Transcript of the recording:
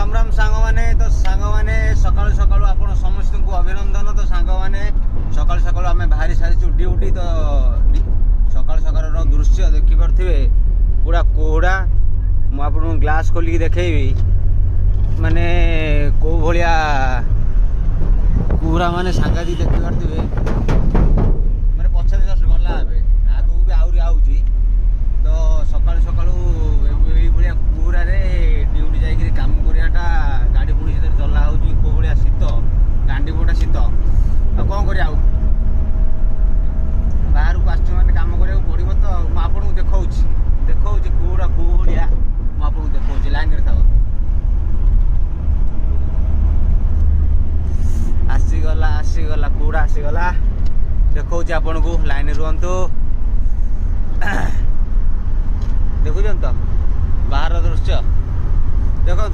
राम राम सांग माने तो सांग माने सकाळु सकाळु आपण समस्त को अभिनंदन। तो सांग माने सकाळु सकाळु आमे बाहरी सारी ड्यूटी तो सकाळु सकाळर दृश्य देखि परथिबे पूरा कोहड़ा। मु आपन ग्लास खोली देखैबी माने को भलिया पूरा माने सांगादी देखि परथिबे माने पछरे जस्ट गला आबे आगु भी आउरी आउची। तो सकाळु सकाळु एई भलिया पूरा रे ड्यूटी जाई काम करियाटा गाड़ी पुणी से चला होची को भलिया शीत गांडी बोटा शीत आ कोन करिया आउ बाहर को आछ माने काम करिया पड़िबो। तो मु आपन को देखौची पूरा को भलिया मु आपन को देखौची लाइन रे थाओ आसीगला कूड़ा आसीगला देखौची आपन को लाइन रुहंतु। देखुछन तो बाहर दृश्य देखो